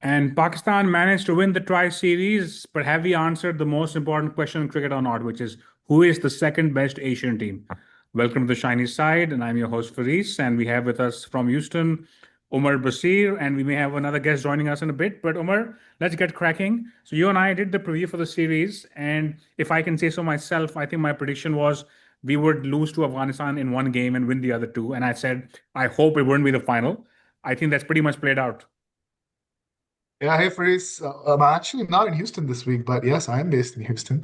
And Pakistan managed to win the try series, but have we answered the most important question in cricket or not, which is who is the second best Asian team? Welcome to the shiny side, and I'm your host Faris, and we have with us from Houston, Omer Basir, and we may have another guest joining us in a bit. But Omer, let's get cracking. So you and I did the preview for the series, and if I can say so myself, I think my prediction was we would lose to Afghanistan in one game and win the other two, and I said I hope it wouldn't be the final. I think that's pretty much played out. Yeah, hey Faris. I'm actually not in Houston this week, but yes, I am based in Houston.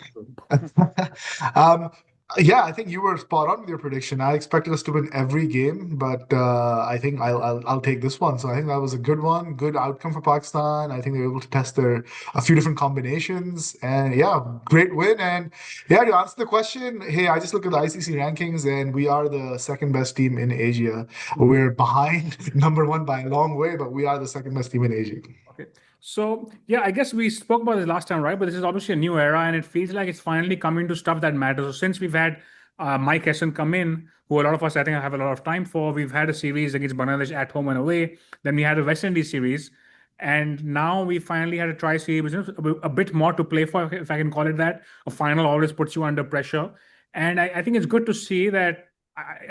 Um, yeah, I think you were spot on with your prediction. I expected us to win every game, but I think I'll take this one. So I think that was a good one, good outcome for Pakistan. I think they were able to test their a few different combinations, and yeah, great win. And yeah, to answer the question, hey, I just look at the ICC rankings, and we are the second best team in Asia. We're behind number one by a long way, but we are the second best team in Asia. Okay. So, yeah, I guess we spoke about this last time, right? But this is obviously a new era and it feels like it's finally coming to stuff that matters. So, since we've had Mike Hessen come in, who a lot of us, I think, have a lot of time for, we've had a series against Bangladesh at home and away. Then we had a West Indies series. And now we finally had a try series, which is a bit more to play for, if I can call it that. A final always puts you under pressure. And I think it's good to see that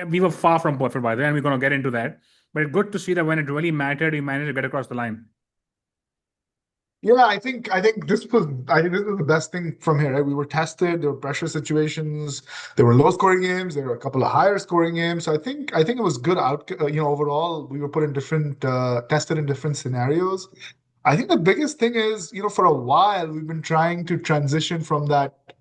we were far from perfect by the way, and we're going to get into that. But it's good to see that when it really mattered, we managed to get across the line. Yeah, I think this was the best thing from here, right? We were tested, there were pressure situations, there were low scoring games, there were a couple of higher scoring games. So I think it was good overall we were put in different tested in different scenarios. I think the biggest thing is, for a while we've been trying to transition from that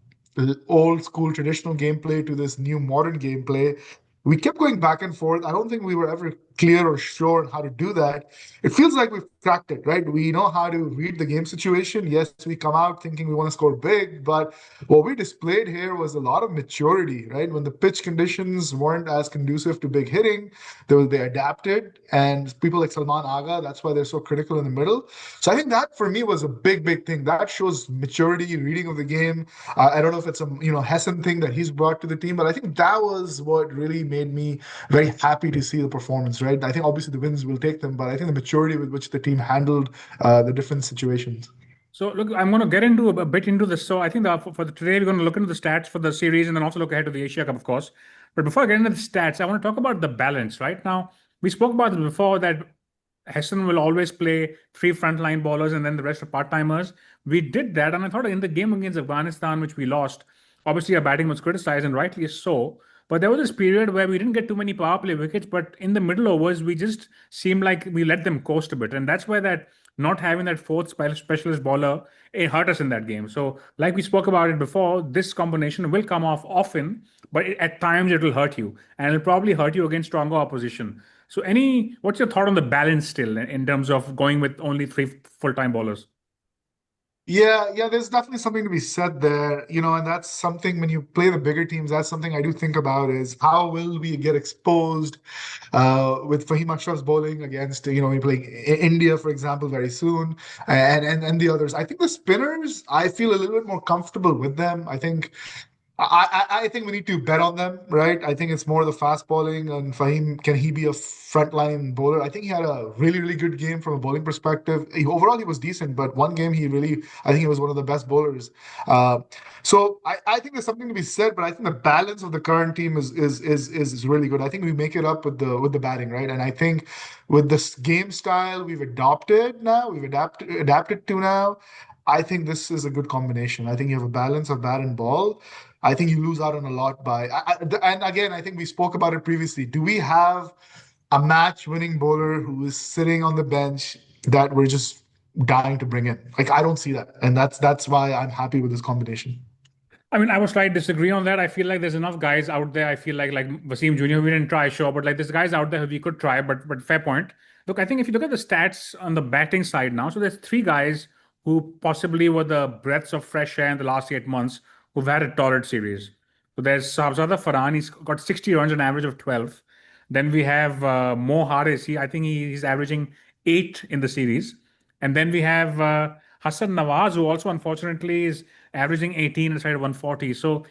old school traditional gameplay to this new modern gameplay. We kept going back and forth. I don't think we were ever clear or sure on how to do that. It feels like we've cracked it, right? We know how to read the game situation. Yes, we come out thinking we want to score big, but what we displayed here was a lot of maturity, right? When the pitch conditions weren't as conducive to big hitting, they adapted, and people like Salman Aga, that's why they're so critical in the middle. So I think that for me was a big, big thing. That shows maturity, reading of the game. I don't know if it's a Hessen thing that he's brought to the team, but I think that was what really made me very happy to see the performance. Right, I think obviously the wins will take them, but I think the maturity with which the team handled the different situations. So look, I'm going to get into a bit into this. So I think that for today we're going to look into the stats for the series and then also look ahead to the Asia Cup, of course. But before I get into the stats, I want to talk about the balance. Right now, we spoke about it before that Hessen will always play three frontline bowlers and then the rest are part timers. We did that, and I thought in the game against Afghanistan, which we lost, obviously our batting was criticized and rightly so. But there was this period where we didn't get too many power play wickets, but in the middle overs, we just seemed like we let them coast a bit. And that's why that not having that fourth specialist bowler, it hurt us in that game. So, like we spoke about it before, this combination will come off often, but at times it will hurt you, and it'll probably hurt you against stronger opposition. So, what's your thought on the balance still in terms of going with only three full-time bowlers? Yeah, there's definitely something to be said there, and that's something when you play the bigger teams, that's something I do think about is how will we get exposed with Fahim Ashraf's bowling against, we're playing India, for example, very soon, and the others. I think the spinners, I feel a little bit more comfortable with them. I think we need to bet on them, right? I think it's more the fast bowling and Fahim. Can he be a frontline bowler? I think he had a really, really good game from a bowling perspective. Overall, he was decent, but one game I think he was one of the best bowlers. Uh, so I think there's something to be said, but I think the balance of the current team is really good. I think we make it up with the batting, right? And I think with this game style we've adapted to now. I think this is a good combination. I think you have a balance of bat and ball. I think you lose out on a lot and again, I think we spoke about it previously. Do we have a match-winning bowler who is sitting on the bench that we're just dying to bring in? Like, I don't see that, and that's why I'm happy with this combination. I mean, I would slightly disagree on that. I feel like there's enough guys out there. I feel like Wasim Jr. We didn't try, sure, but like there's guys out there who we could try. But fair point. Look, I think if you look at the stats on the batting side now, so there's three guys who possibly were the breaths of fresh air in the last 8 months who've had a torrid series. So there's Sabzada Farhan. He's got 60 runs, an average of 12. Then we have Mo Haris. I think he's averaging 8 in the series. And then we have Hassan Nawaz, who also unfortunately is averaging 18 inside 140. So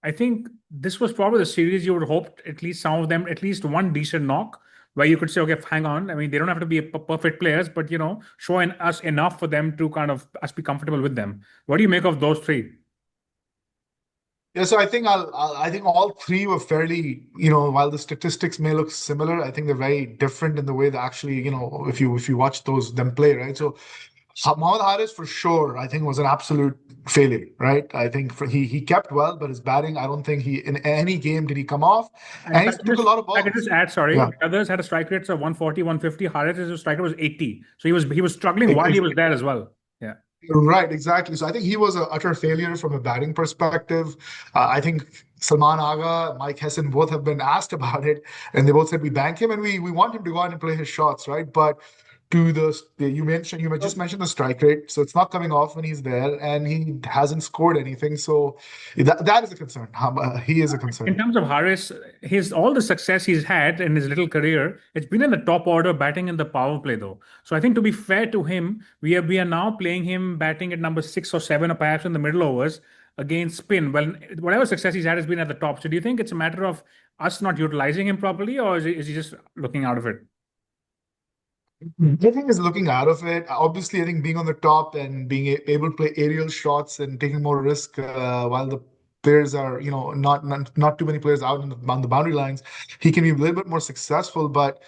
I think this was probably the series you would hope at least some of them, at least one decent knock. where you could say, okay, hang on. I mean, they don't have to be perfect players, but show us enough for them to kind of us be comfortable with them. What do you make of those three? Yeah, so I think all three were fairly, while the statistics may look similar, I think they're very different in the way they actually, if you watch them play, right? So Mohammad Haris for sure, I think was an absolute failure, right? I think he kept well, but his batting, I don't think he in any game did he come off, And and he took a lot of if I could balls. just add, sorry, Yeah, the others had a strike rate of 140, 150. Harris's strike rate was 80. So he was struggling while he ex- was there as well. Yeah. right, exactly. So I think he was an utter failure from a batting perspective. I think Salman Agha, Mike Hesson both have been asked about it, and they both said we bank him and we want him to go out and play his shots, right? But to you just mentioned the strike rate, so it's not coming off when he's there, and he hasn't scored anything. So that is a concern. He is a In concern. terms of Harris, his all the success he's had in his little career, it's been in the top order batting in the power play though. So I think to be fair to him, we are now playing him batting at number 6 or 7 or perhaps in the middle overs against spin. Well, whatever success he's had has been at the top. So do you think it's a matter of us not utilizing him properly, or is he just looking out of it? I think is looking out of it. Obviously, I think being on the top and being able to play aerial shots and taking more risk while the players are, not too many players out on the boundary lines, he can be a little bit more successful. But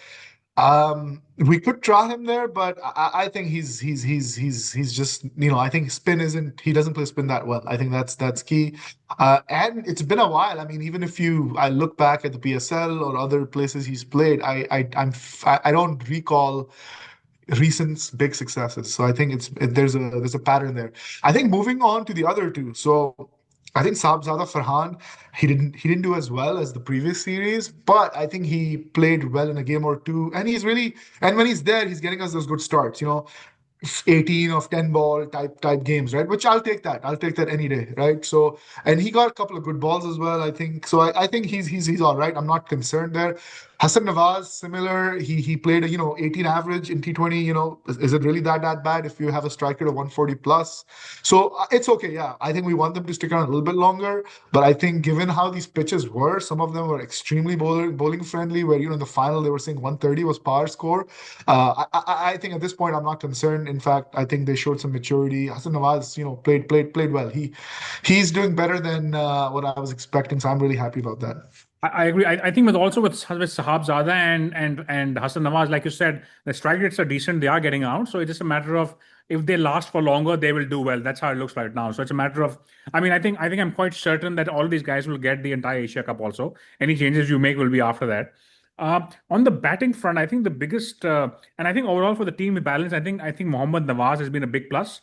we could try him there, but I think he's just, I think spin isn't he doesn't play spin that well. I think that's key. And it's been a while. I mean, even if I look back at the PSL or other places he's played, I don't recall recent big successes. So I think there's a pattern there. I think moving on to the other two. So I think Saabzada Farhan, he didn't do as well as the previous series, but I think he played well in a game or two, and when he's there, he's getting us those good starts. 18 of 10 ball type games, right? Which I'll take that any day, right? So, and he got a couple of good balls as well, I think. So I think he's all right. I'm not concerned there. Hassan Nawaz, similar. He played a 18 average in T20. Is it really that bad if you have a strike rate of 140 plus? So it's okay. Yeah, I think we want them to stick around a little bit longer. But I think given how these pitches were, some of them were extremely bowling friendly. Where in the final they were saying 130 was par score. I think at this point I'm not concerned. In fact, I think they showed some maturity. Hassan Nawaz, played well. He's doing better than what I was expecting, so I'm really happy about that. I agree. I think with Sahab Zada and Hassan Nawaz, like you said, the strike rates are decent. They are getting out. So it's just a matter of if they last for longer, they will do well. That's how it looks right now. So it's a matter of. I mean, I think I'm quite certain that all these guys will get the entire Asia Cup also. Any changes you make will be after that. On the batting front, I think the biggest and I think overall for the team balance, I think Mohammad Nawaz has been a big plus.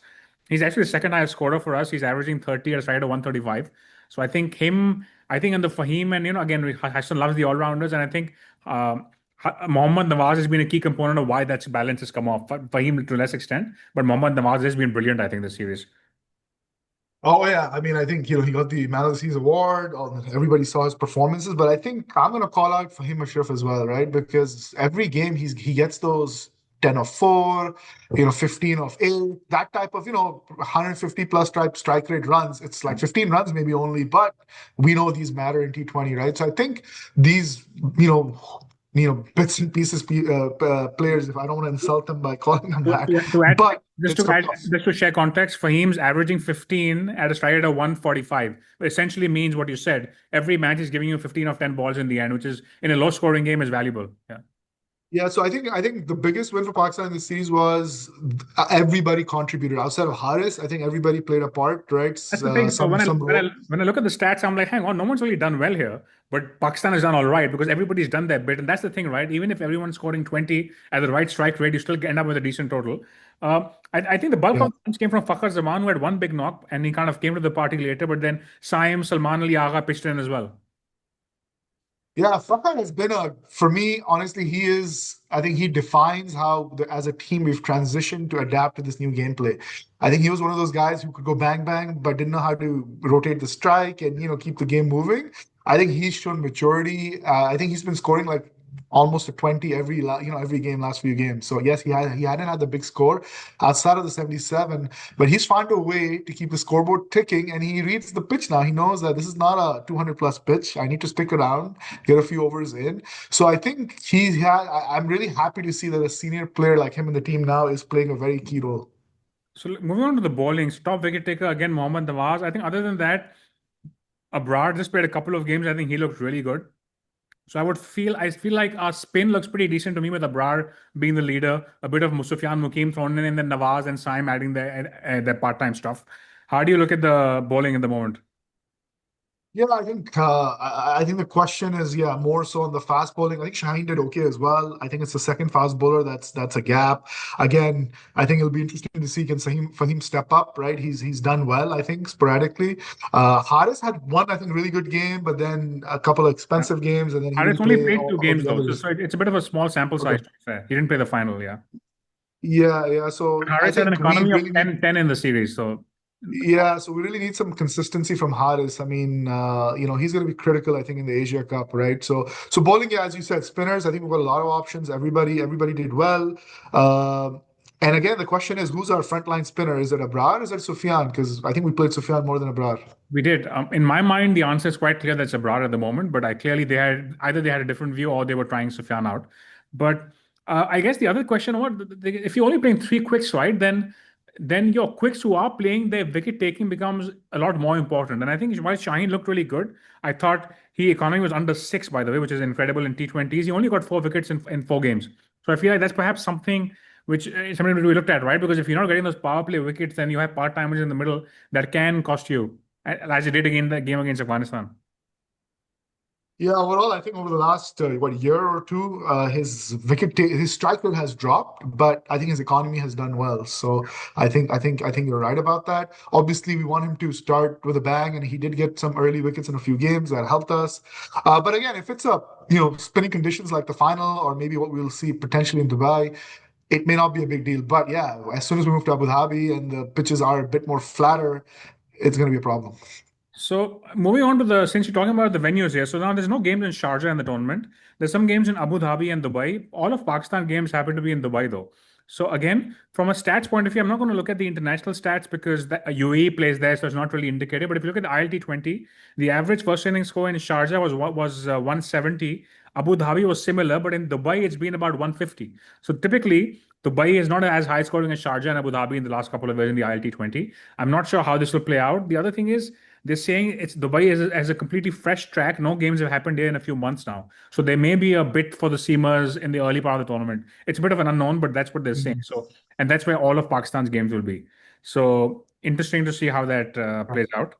He's actually the second highest scorer for us. He's averaging 30 at a side of 135. So I think him. I think on the Fahim and again Hassan loves the all rounders, and I think Mohammad Nawaz has been a key component of why that balance has come off. Fahim to less extent, but Mohammad Nawaz has been brilliant. I think this series. Oh yeah, I mean, I think he got the Man of the Season award. Everybody saw his performances, but I think I'm gonna call out Fahim Ashraf as well, right? Because every game he gets those 10 of 4, 15 of 8, that type of 150 plus type strike rate runs. It's like 15 runs maybe only, but we know these matter in T20, right? So I think these bits and pieces players. If I don't want to insult them by calling them that, To add, but just it's to a add, plus. just to share context, Fahim's averaging 15 at a strike rate of 145. It essentially means what you said. Every match is giving you 15 of 10 balls in the end, which is in a low scoring game is valuable. Yeah. Yeah, so I think the biggest win for Pakistan in this series was everybody contributed outside of Haris. I think everybody played a part, right? That's the thing. So Some role. when I look at the stats, I'm like, hang on, no one's really done well here, but Pakistan has done all right because everybody's done their bit, and that's the thing, right? Even if everyone's scoring 20 at the right strike rate, you still end up with a decent total. I think the bulk Yeah. of the runs came from Fakhar Zaman, who had one big knock, and he kind of came to the party later. But then Saim, Salman Ali Agha pitched in as well. Yeah, Farhan has been for me, honestly, I think he defines how, as a team, we've transitioned to adapt to this new gameplay. I think he was one of those guys who could go bang, bang, but didn't know how to rotate the strike and, keep the game moving. I think he's shown maturity. I think he's been scoring like almost a 20 every game, last few games. So yes, he hadn't had the big score outside of the 77, but he's found a way to keep the scoreboard ticking, and he reads the pitch now. He knows that this is not a 200 plus pitch. I need to stick around, get a few overs in. So I think I'm really happy to see that a senior player like him in the team now is playing a very key role. So moving on to the bowling, top wicket taker again, Mohammad Nawaz. I think other than that, Abrar just played a couple of games. I think he looked really good. So I feel like our spin looks pretty decent to me with Abrar being the leader, a bit of Mustafian Mukim thrown in, and then Nawaz and Saim adding their part-time stuff. How do you look at the bowling at the moment? Yeah, I think the question is more so on the fast bowling. I think Shaheen did okay as well. I think it's the second fast bowler that's a gap. Again, I think it'll be interesting to see can Fahim step up, right? He's done well, I think, sporadically. Haris had one, I think, really good game, but then a couple of Yeah. expensive games, and then he Haris didn't only play played two all games the though, others. it's a bit of a small sample Okay. size, to be fair. He didn't play the final, yeah. Yeah. But So I Haris had an think we economy of really need 10 in the series, so Yeah, so we really need some consistency from Haris. I mean, he's going to be critical, I think, in the Asia Cup, right? So bowling, yeah, as you said, spinners. I think we've got a lot of options. Everybody did well. And again, the question is, who's our frontline spinner? Is it Abrar or is it Sufyan? Because I think we played Sufyan more than Abrar. we did. In my mind, the answer is quite clear that's Abrar at the moment, but I clearly they had a different view or they were trying Sufyan out. But I guess the other question, if you're only playing three quicks, right, then your quicks who are playing their wicket taking becomes a lot more important. And I think while Shaheen looked really good, I thought he economy was under six, by the way, which is incredible in T20s. He only got four wickets in four games. So I feel like that's perhaps something which is something to be looked at, right? Because if you're not getting those power play wickets, then you have part timers in the middle that can cost you as he did again the game against Afghanistan. Yeah, overall, I think over the last year or two, his strike rate has dropped, but I think his economy has done well. So I think you're right about that. Obviously, we want him to start with a bang, and he did get some early wickets in a few games that helped us. But again, if it's a spinning conditions like the final, or maybe what we'll see potentially in Dubai, it may not be a big deal. But yeah, as soon as we move to Abu Dhabi and the pitches are a bit more flatter, it's going to be a problem. So moving on to since you're talking about the venues here, so now there's no games in Sharjah in the tournament. There's some games in Abu Dhabi and Dubai. All of Pakistan games happen to be in Dubai though. So again, from a stats point of view, I'm not going to look at the international stats because the UAE plays there, so it's not really indicated. But if you look at the ILT20, the average first inning score in Sharjah was 170. Abu Dhabi was similar, but in Dubai it's been about 150. So typically, Dubai is not as high scoring as Sharjah and Abu Dhabi in the last couple of years in the ILT20. I'm not sure how this will play out. The other thing is they're saying it's Dubai as a completely fresh track. No games have happened here in a few months now. So there may be a bit for the seamers in the early part of the tournament. It's a bit of an unknown, but that's what they're saying. Mhm. So, and that's where all of Pakistan's games will be. So interesting to see how that plays out.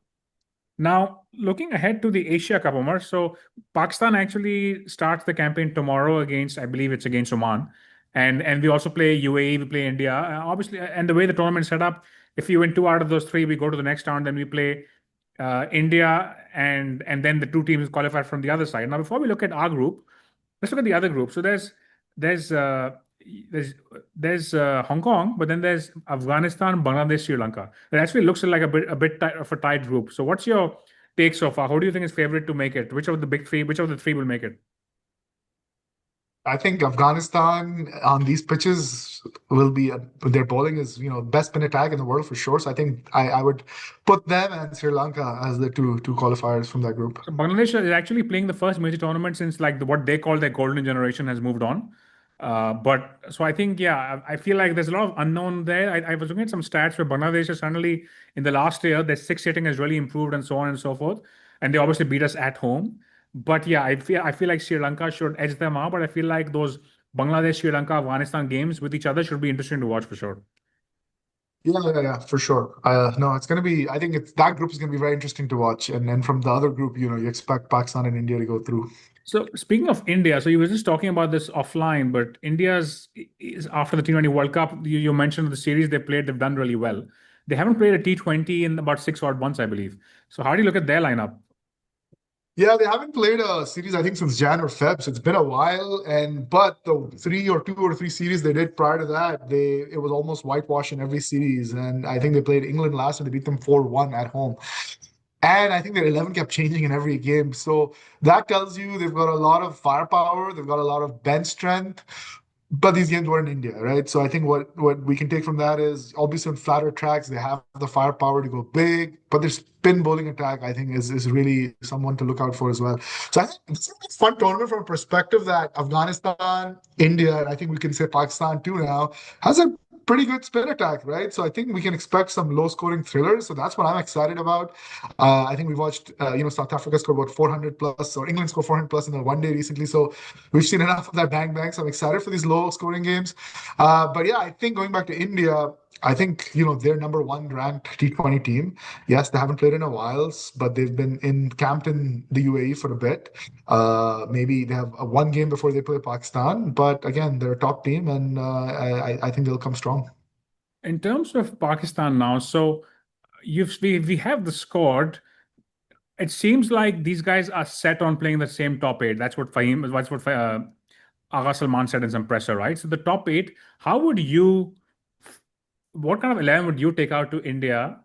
Now, looking ahead to the Asia Cup, Omer. So Pakistan actually starts the campaign tomorrow against, I believe it's against Oman. And we also play UAE, we play India. Obviously, and the way the tournament is set up, if you win two out of those three, we go to the next round, then we play India, and then the two teams qualify from the other side. Now, before we look at our group, let's look at the other group. So there's uh, there's there's Hong Kong, but then there's Afghanistan, Bangladesh, Sri Lanka. It actually looks like a bit of a tight group. So what's your take so far? Who do you think is favorite to make it? Which of the big three? Which of the three will make it? I think Afghanistan on these pitches will be their bowling is best spin attack in the world for sure. So I think I would put them and Sri Lanka as the two qualifiers from that group. So Bangladesh is actually playing the first major tournament since like what they call their golden generation has moved on. But so I think, yeah, I feel like there's a lot of unknown there. I was looking at some stats where Bangladesh is suddenly in the last year, their six hitting has really improved and so on and so forth. And they obviously beat us at home. But yeah, I feel like Sri Lanka should edge them out. But I feel like those Bangladesh, Sri Lanka, Afghanistan games with each other should be interesting to watch for sure. Yeah, for sure. No, it's gonna be. I think that group is gonna be very interesting to watch. And then from the other group, you expect Pakistan and India to go through. So speaking of India, so you were just talking about this offline, but India's is after the T20 World Cup, you mentioned the series they played, they've done really well. They haven't played a T20 in about six odd months, I believe. So how do you look at their lineup? Yeah, they haven't played a series I think since Jan or Feb, so it's been a while. And but the two or three series they did prior to that, it was almost whitewash in every series. And I think they played England last and they beat them 4-1 at home. And I think their 11 kept changing in every game. So that tells you they've got a lot of firepower, they've got a lot of bench strength. But these games were in India, right? So I think what we can take from that is obviously on flatter tracks, they have the firepower to go big, but their spin bowling attack, I think, is really someone to look out for as well. So I think it's a fun tournament from a perspective that Afghanistan, India, and I think we can say Pakistan too now, has a pretty good spin attack, right? So I think we can expect some low scoring thrillers. So that's what I'm excited about. I think we watched, South Africa scored about 400 plus, or England scored 400 plus in the one day recently. So we've seen enough of that bang bang. So I'm excited for these low scoring games. But yeah, I think going back to India, I think they're number one ranked T20 team. Yes, they haven't played in a while, but they've been camped in the UAE for a bit. Maybe they have one game before they play Pakistan, but again, they're a top team, and I think they'll come strong. In terms of Pakistan now, so we have the squad. It seems like these guys are set on playing the same top eight. That's what Agha Salman said in some presser, right? So the top eight, how would you, what kind of 11 would you take out to India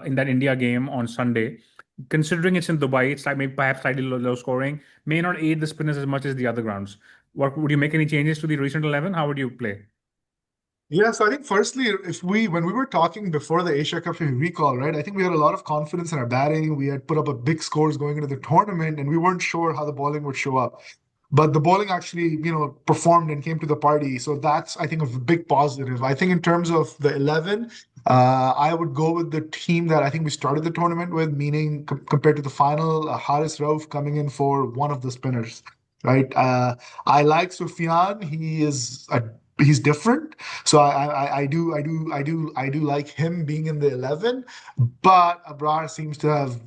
in that India game on Sunday? Considering it's in Dubai, it's like maybe perhaps slightly low scoring, may not aid the spinners as much as the other grounds. What would you make any changes to the recent 11? How would you play? Yeah, so I think firstly, when we were talking before the Asia Cup, if you recall, right, I think we had a lot of confidence in our batting. We had put up a big scores going into the tournament, and we weren't sure how the bowling would show up. But the bowling actually, performed and came to the party. So that's, I think, a big positive. I think in terms of the 11, I would go with the team that I think we started the tournament with, meaning compared to the final, Haris Rauf coming in for one of the spinners, right? I like Sufyan. He's different. So I do like him being in the 11, but Abrar seems to have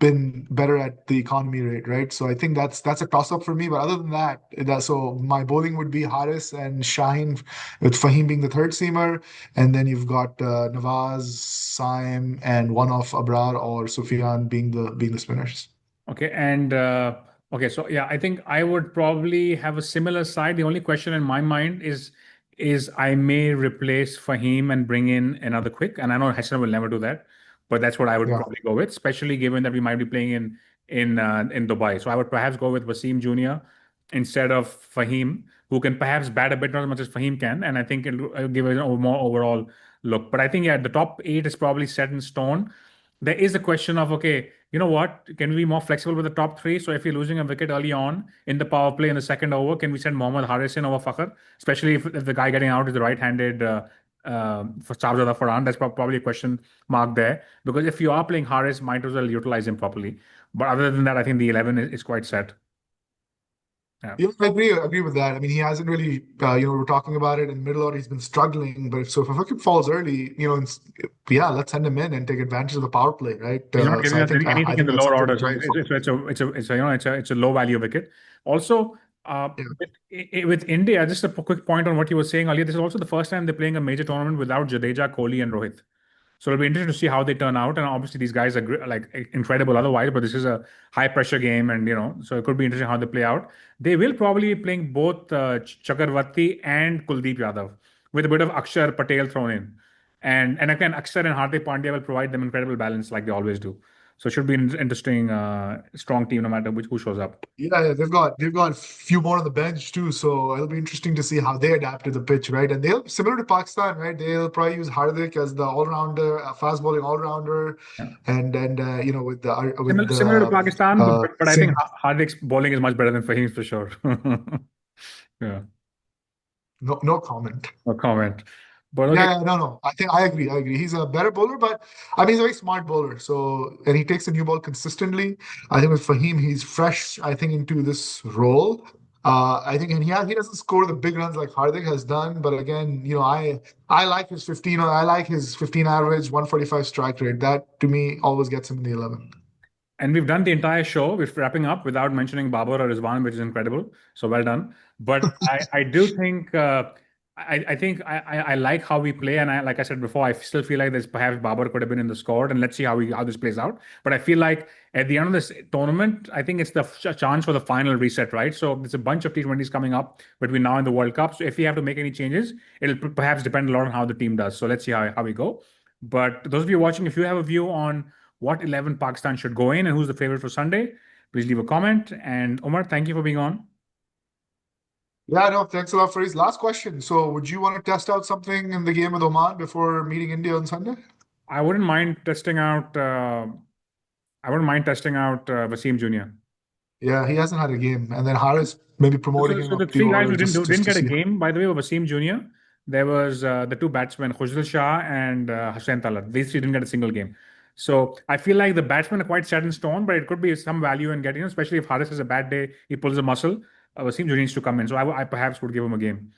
been better at the economy rate, right? So I think that's a toss up for me. But other than so my bowling would be Haris and Shaheen, with Fahim being the third seamer, and then you've got Nawaz, Saim, and one of Abrar or Sufyan being the spinners. Okay, and okay, so yeah, I think I would probably have a similar side. The only question in my mind is I may replace Fahim and bring in another quick, and I know Hassan will never do that, but that's what I would Yeah. probably go with, especially given that we might be playing in Dubai. So I would perhaps go with Wasim Jr. instead of Fahim, who can perhaps bat a bit, not as much as Fahim can, and I think it'll give it a more overall look. But I think yeah, the top eight is probably set in stone. There is a question of, okay, you know what? Can we be more flexible with the top three? So if you're losing a wicket early on in the power play in the second over, can we send Mohammad Haris in over Fakhr? Especially if the guy getting out is the right-handed for Shahzada Farhan. That's probably a question mark there. Because if you are playing Haris, might as well utilize him properly. But other than that, I think the 11 is quite set. Yeah. Yeah, I agree with that. I mean, he hasn't really, we're talking about it in middle order. He's been struggling, but if Fakir falls early, yeah, let's send him in and take advantage of the power play, right? He's not So giving I us think I anything in think the that's lower something to orders, try right? and follow. It's a low value wicket. Also, Yeah. with India, just a quick point on what you were saying earlier. This is also the first time they're playing a major tournament without Jadeja, Kohli, and Rohit. So it'll be interesting to see how they turn out. And obviously, these guys are like incredible otherwise, but this is a high pressure game, and so it could be interesting how they play out. They will probably be playing both Chakravarti and Kuldeep Yadav with a bit of Akshar Patel thrown in. And again, Akshar and Hardik Pandya will provide them incredible balance like they always do. So it should be an interesting, strong team no matter who shows up. Yeah, they've got a few more on the bench too, so it'll be interesting to see how they adapt to the pitch, right? And they'll similar to Pakistan, right? They'll probably use Hardik as the all-rounder, fast bowling all-rounder, Yeah. and with Similar to the Pakistan, but I think Singh. Hardik's bowling is much better than Fahim's for sure. Yeah, No comment. no comment. But okay. Yeah, yeah, no, no. I think I agree. I agree. He's a better bowler, but I mean, he's a very smart bowler. So, and he takes the new ball consistently. I think with Fahim, he's fresh, I think, into this role. I think, and he doesn't score the big runs like Hardik has done. But again, I like his 15, or I like his 15 average, 145 strike rate. That to me always gets him in the 11. And we've done the entire show. We're wrapping up without mentioning Babar or Rizwan, which is incredible. So well done. But I do think I think I like how we play, and like I said before, I still feel like there's perhaps Babar could have been in the squad, and let's see how this plays out. But I feel like at the end of this tournament, I think it's the chance for the final reset, right? So there's a bunch of T20s coming up between now and the World Cup. So if we have to make any changes, it'll perhaps depend a lot on how the team does. So let's see how we go. But those of you watching, if you have a view on what 11 Pakistan should go in and who's the favorite for Sunday. Please leave a comment. And Omer, thank you for being on. Yeah, no, thanks a lot for his last question. So, would you want to test out something in the game with Oman before meeting India on Sunday? I wouldn't mind testing out. I wouldn't mind testing out Wasim Jr. Yeah, he hasn't had a game, and then Harris maybe promoting him So the up the three guys order who didn't just to get a see. game, by the way, were Wasim Jr. There was the two batsmen, Shah and Hussain Talat. These three didn't get a single game. So I feel like the batsmen are quite set in stone, but it could be some value in getting him, especially if Harris has a bad day, he pulls a muscle. Wasim Jr. needs to come in. So I perhaps would give him a game.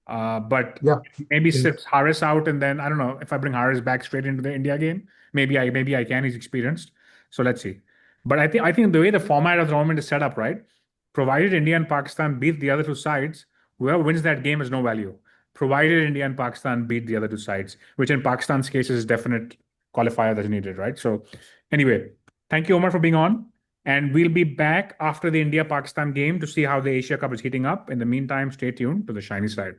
But Yeah, maybe yeah, sit Harris out, and then I don't know if I bring Harris back straight into the India game. Maybe I can. He's experienced, so let's see. But I think the way the format of the tournament is set up, right? Provided India and Pakistan beat the other two sides, whoever wins that game has no value. Provided India and Pakistan beat the other two sides, which in Pakistan's case is definite qualifier that's needed, right? So anyway, thank you, Omar, for being on. And we'll be back after the India Pakistan game to see how the Asia Cup is heating up. In the meantime, stay tuned to the shiny side.